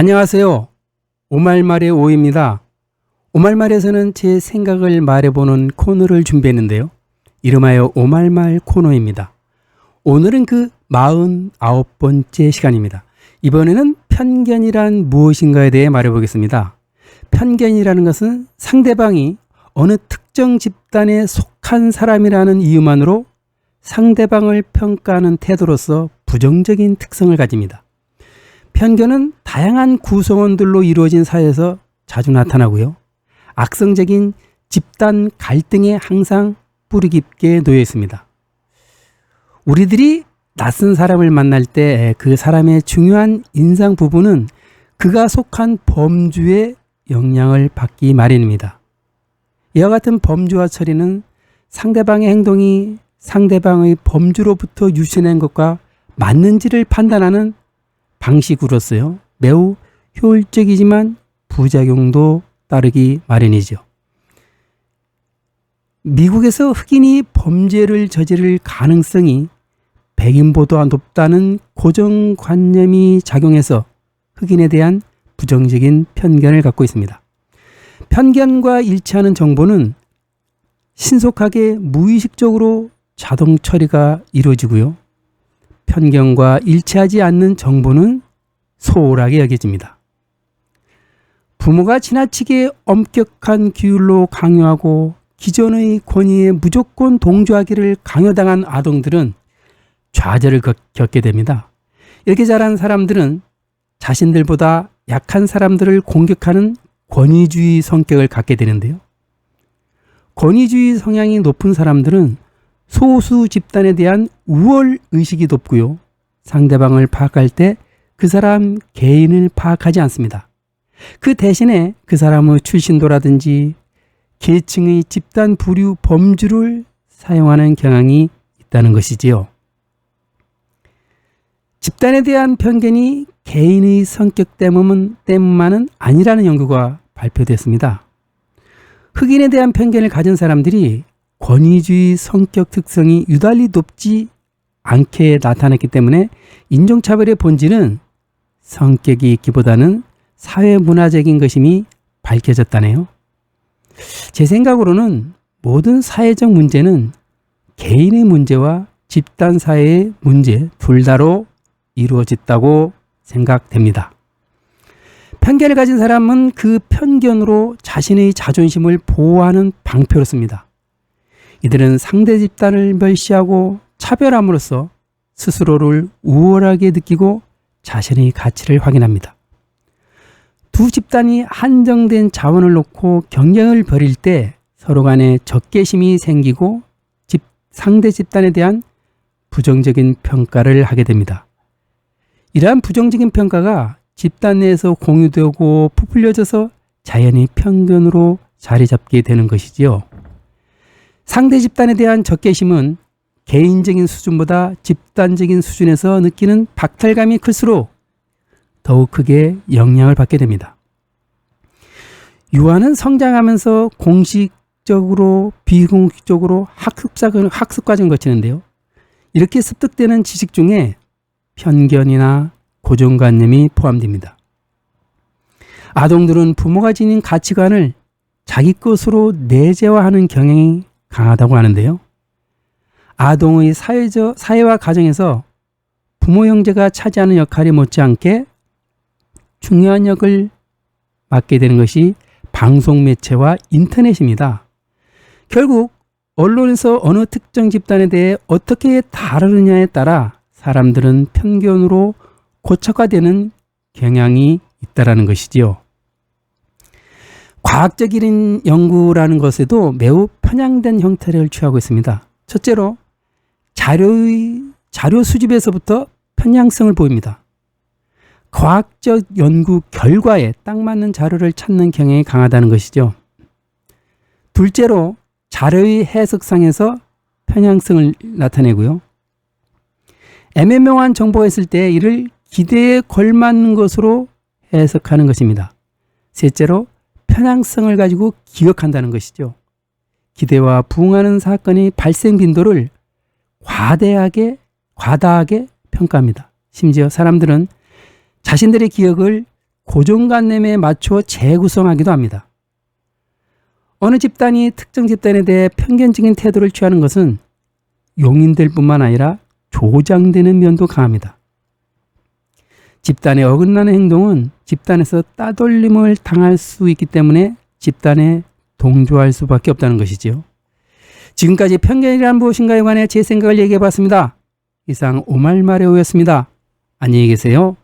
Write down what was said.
안녕하세요. 오말말의 오입니다. 오말말에서는 제 생각을 말해보는 코너를 준비했는데요. 이름하여 오말말 코너입니다. 오늘은 그 49번째 시간입니다. 이번에는 편견이란 무엇인가에 대해 말해보겠습니다. 편견이라는 것은 상대방이 어느 특정 집단에 속한 사람이라는 이유만으로 상대방을 평가하는 태도로서 부정적인 특성을 가집니다. 편견은 다양한 구성원들로 이루어진 사회에서 자주 나타나고요. 악성적인 집단 갈등에 항상 뿌리 깊게 놓여 있습니다. 우리들이 낯선 사람을 만날 때 그 사람의 중요한 인상 부분은 그가 속한 범주의 영향을 받기 마련입니다. 이와 같은 범주와 처리는 상대방의 행동이 상대방의 범주로부터 유신한 것과 맞는지를 판단하는 방식으로서요, 매우 효율적이지만 부작용도 따르기 마련이죠. 미국에서 흑인이 범죄를 저지를 가능성이 백인보다 높다는 고정관념이 작용해서 흑인에 대한 부정적인 편견을 갖고 있습니다. 편견과 일치하는 정보는 신속하게 무의식적으로 자동 처리가 이루어지고요. 편견과 일치하지 않는 정보는 소홀하게 여겨집니다. 부모가 지나치게 엄격한 규율로 강요하고 기존의 권위에 무조건 동조하기를 강요당한 아동들은 좌절을 겪게 됩니다. 이렇게 자란 사람들은 자신들보다 약한 사람들을 공격하는 권위주의 성격을 갖게 되는데요. 권위주의 성향이 높은 사람들은 소수 집단에 대한 우월 의식이 높고요. 상대방을 파악할 때 그 사람 개인을 파악하지 않습니다. 그 대신에 그 사람의 출신도라든지 계층의 집단 부류 범주를 사용하는 경향이 있다는 것이지요. 집단에 대한 편견이 개인의 성격 때문만은 아니라는 연구가 발표됐습니다. 흑인에 대한 편견을 가진 사람들이 권위주의 성격 특성이 유달리 높지 않게 나타났기 때문에 인종차별의 본질은 성격이 있기보다는 사회문화적인 것임이 밝혀졌다네요. 제 생각으로는 모든 사회적 문제는 개인의 문제와 집단 사회의 문제 둘 다로 이루어졌다고 생각됩니다. 편견을 가진 사람은 그 편견으로 자신의 자존심을 보호하는 방패로 씁니다. 이들은 상대 집단을 멸시하고 차별함으로써 스스로를 우월하게 느끼고 자신의 가치를 확인합니다. 두 집단이 한정된 자원을 놓고 경쟁을 벌일 때 서로 간에 적개심이 생기고 상대 집단에 대한 부정적인 평가를 하게 됩니다. 이러한 부정적인 평가가 집단 내에서 공유되고 부풀려져서 자연히 편견으로 자리 잡게 되는 것이지요. 상대 집단에 대한 적개심은 개인적인 수준보다 집단적인 수준에서 느끼는 박탈감이 클수록 더욱 크게 영향을 받게 됩니다. 유아는 성장하면서 공식적으로 비공식적으로 학습 과정을 거치는데요. 이렇게 습득되는 지식 중에 편견이나 고정관념이 포함됩니다. 아동들은 부모가 지닌 가치관을 자기 것으로 내재화하는 경향이 강하다고 하는데요. 아동의 사회와 가정에서 부모 형제가 차지하는 역할이 못지않게 중요한 역을 맡게 되는 것이 방송 매체와 인터넷입니다. 결국 언론에서 어느 특정 집단에 대해 어떻게 다루느냐에 따라 사람들은 편견으로 고착화되는 경향이 있다는 것이지요. 과학적인 연구라는 것에도 매우 편향된 형태를 취하고 있습니다. 첫째로 자료 수집에서부터 편향성을 보입니다. 과학적 연구 결과에 딱 맞는 자료를 찾는 경향이 강하다는 것이죠. 둘째로 자료의 해석상에서 편향성을 나타내고요. 애매모호한 정보가 있을 때 이를 기대에 걸맞는 것으로 해석하는 것입니다. 셋째로 편향성을 가지고 기억한다는 것이죠. 기대와 부응하는 사건의 발생 빈도를 과다하게 평가합니다. 심지어 사람들은 자신들의 기억을 고정관념에 맞춰 재구성하기도 합니다. 어느 집단이 특정 집단에 대해 편견적인 태도를 취하는 것은 용인될 뿐만 아니라 조장되는 면도 강합니다. 집단에 어긋나는 행동은 집단에서 따돌림을 당할 수 있기 때문에 집단에 동조할 수밖에 없다는 것이지요. 지금까지 편견이란 무엇인가에 관해 제 생각을 얘기해 봤습니다. 이상 오말마레오였습니다. 안녕히 계세요.